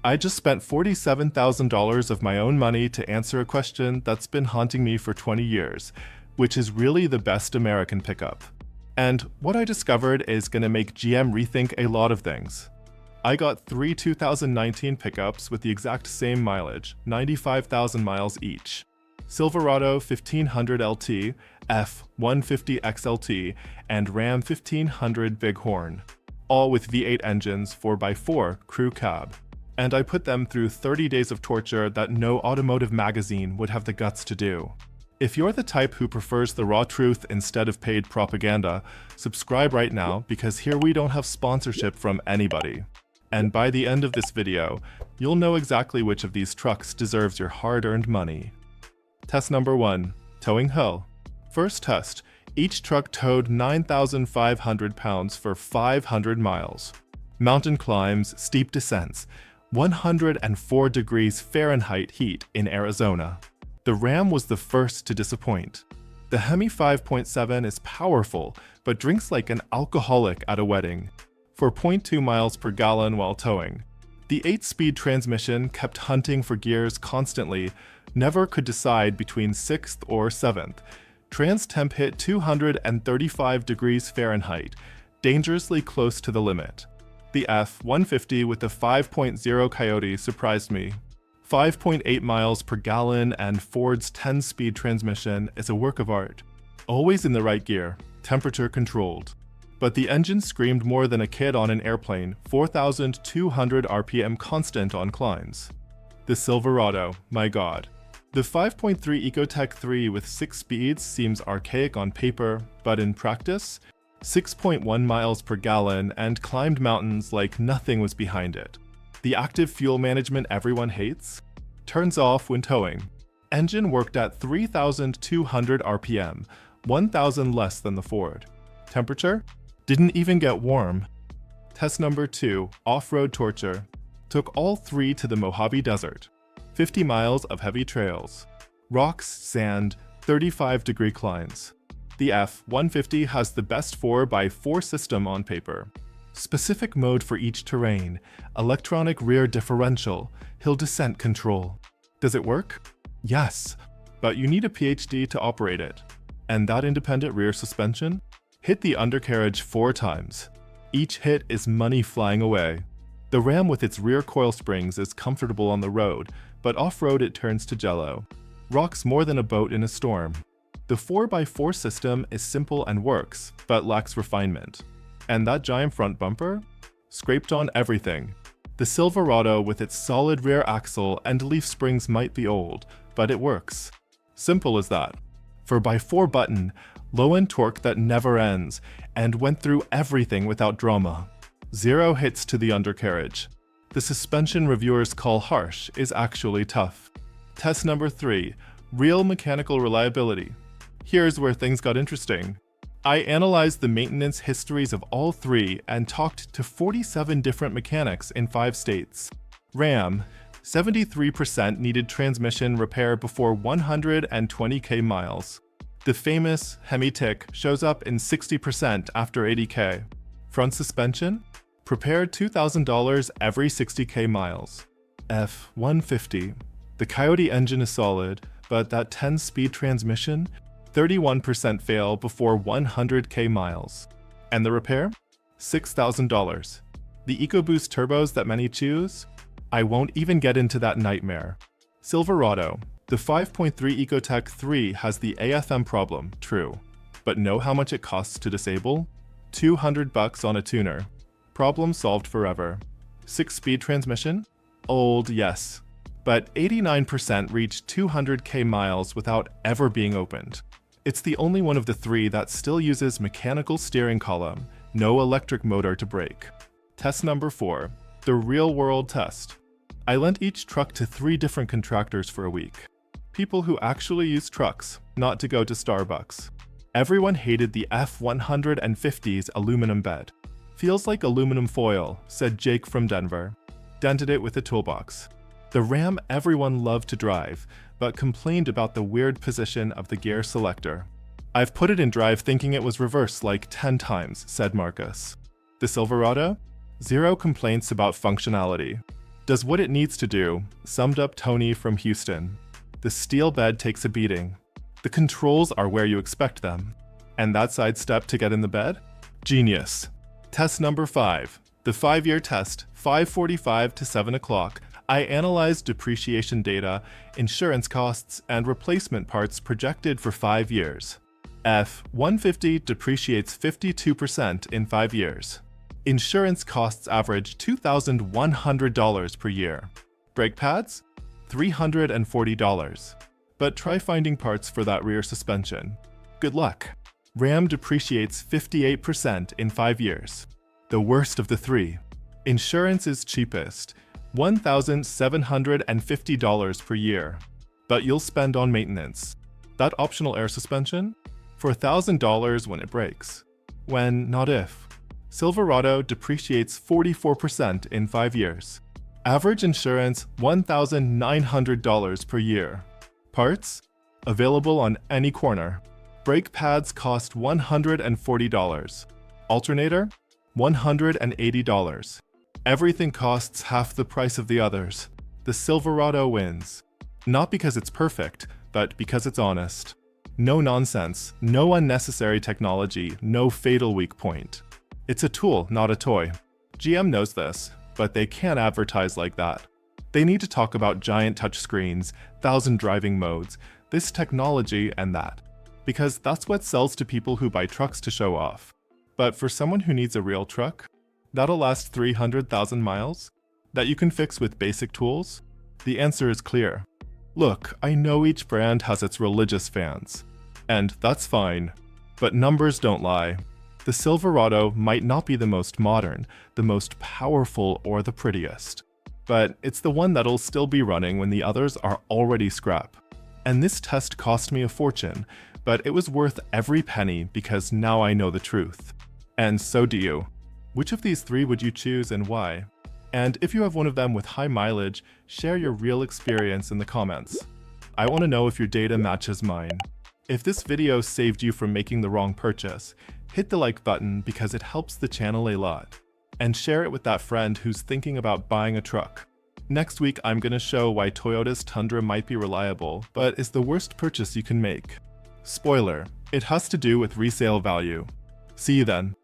I just spent $47,000 of my own money to answer a question that's been haunting me for 20 years, which is really the best American pickup. And what I discovered is going to make GM rethink a lot of things. I got 3 2019 pickups with the exact same mileage, 95,000 miles each. Silverado 1500 LT, F-150 XLT, and Ram 1500 Bighorn, all with V8 engines 4x4 crew cab. And I put them through 30 days of torture that no automotive magazine would have the guts to do. If you're the type who prefers the raw truth instead of paid propaganda, subscribe right now because here we don't have sponsorship from anybody. And by the end of this video, you'll know exactly which of these trucks deserves your hard-earned money. Test number 1. Towing hull. First test. Each truck towed 9,500 pounds for 500 miles. Mountain climbs, steep descents, 104 degrees Fahrenheit heat in Arizona. The Ram was the first to disappoint. The Hemi 5.7 is powerful, but drinks like an alcoholic at a wedding. For 0.2 miles per gallon while towing. The 8-speed transmission kept hunting for gears constantly, never could decide between 6th or 7th. Trans temp hit 235 degrees Fahrenheit, dangerously close to the limit. The F-150 with the 5.0 Coyote surprised me. 5.8 miles per gallon and Ford's 10-speed transmission is a work of art. Always in the right gear, temperature controlled. But the engine screamed more than a kid on an airplane, 4,200 RPM constant on climbs. The Silverado, my god. The 5.3 Ecotec 3 with 6 speeds seems archaic on paper, but in practice, 6.1 miles per gallon and climbed mountains like nothing was behind it. The active fuel management everyone hates? Turns off when towing. Engine worked at 3,200 RPM, 1,000 less than the Ford. Temperature? Didn't even get warm. Test number 2, off-road torture. Took all 3 to the Mojave Desert. 50 miles of heavy trails. Rocks, sand, 35-degree climbs. The F-150 has the best 4x4 system on paper. Specific mode for each terrain, electronic rear differential, hill descent control. Does it work? Yes, but you need a PhD to operate it. And that independent rear suspension? Hit the undercarriage 4 times. Each hit is money flying away. The Ram with its rear coil springs is comfortable on the road, but off-road it turns to jello. Rocks more than a boat in a storm. The 4x4 system is simple and works, but lacks refinement. And that giant front bumper? Scraped on everything. The Silverado with its solid rear axle and leaf springs might be old, but it works. Simple as that. 4x4 button, low-end torque that never ends, and went through everything without drama. 0 hits to the undercarriage. The suspension reviewers call harsh is actually tough. Test number 3, real mechanical reliability. Here's where things got interesting. I analyzed the maintenance histories of all 3 and talked to 47 different mechanics in 5 states. Ram, 73% needed transmission repair before 120k miles. The famous Hemi tick shows up in 60% after 80k. Front suspension? Prepare $2,000 every 60k miles. F-150. The Coyote engine is solid, but that 10-speed transmission? 31% fail before 100k miles. And the repair? $6,000. The EcoBoost turbos that many choose? I won't even get into that nightmare. Silverado. The 5.3 Ecotec 3 has the AFM problem, true. But know how much it costs to disable? $200 on a tuner. Problem solved forever. 6-speed transmission? Old, yes. But 89% reached 200k miles without ever being opened. It's the only one of the 3 that still uses mechanical steering column, no electric motor to brake. Test number 4, the real-world test. I lent each truck to 3 different contractors for a week. People who actually use trucks, not to go to Starbucks. Everyone hated the F-150's aluminum bed. Feels like aluminum foil, said Jake from Denver. Dented it with a toolbox. The Ram everyone loved to drive, but complained about the weird position of the gear selector. I've put it in drive thinking it was reversed like 10 times, said Marcus. The Silverado? 0 complaints about functionality. Does what it needs to do, summed up Tony from Houston. The steel bed takes a beating. The controls are where you expect them. And that sidestep to get in the bed? Genius. Test number 5. The 5-year test, 5:45 to 7 o'clock. I analyzed depreciation data, insurance costs, and replacement parts projected for 5 years. F-150 depreciates 52% in 5 years. Insurance costs average $2,100 per year. Brake pads? $340. But try finding parts for that rear suspension. Good luck. Ram depreciates 58% in 5 years. The worst of the three. Insurance is cheapest, $1,750 per year. But you'll spend on maintenance. That optional air suspension? For $1,000 when it breaks. When, not if. Silverado depreciates 44% in 5 years. Average insurance $1,900 per year. Parts? Available on any corner. Brake pads cost $140. Alternator? $180. Everything costs half the price of the others. The Silverado wins. Not because it's perfect, but because it's honest. No nonsense, no unnecessary technology, no fatal weak point. It's a tool, not a toy. GM knows this, but they can't advertise like that. They need to talk about giant touchscreens, 1,000 driving modes, this technology and that. Because that's what sells to people who buy trucks to show off. But for someone who needs a real truck, that'll last 300,000 miles? That you can fix with basic tools? The answer is clear. Look, I know each brand has its religious fans. And that's fine. But numbers don't lie. The Silverado might not be the most modern, the most powerful, or the prettiest. But it's the one that'll still be running when the others are already scrap. And this test cost me a fortune, but it was worth every penny because now I know the truth. And so do you. Which of these 3 would you choose and why? And if you have one of them with high mileage, share your real experience in the comments. I want to know if your data matches mine. If this video saved you from making the wrong purchase, hit the like button because it helps the channel a lot. And share it with that friend who's thinking about buying a truck. Next week, I'm going to show why Toyota's Tundra might be reliable, but is the worst purchase you can make. Spoiler, it has to do with resale value. See you then.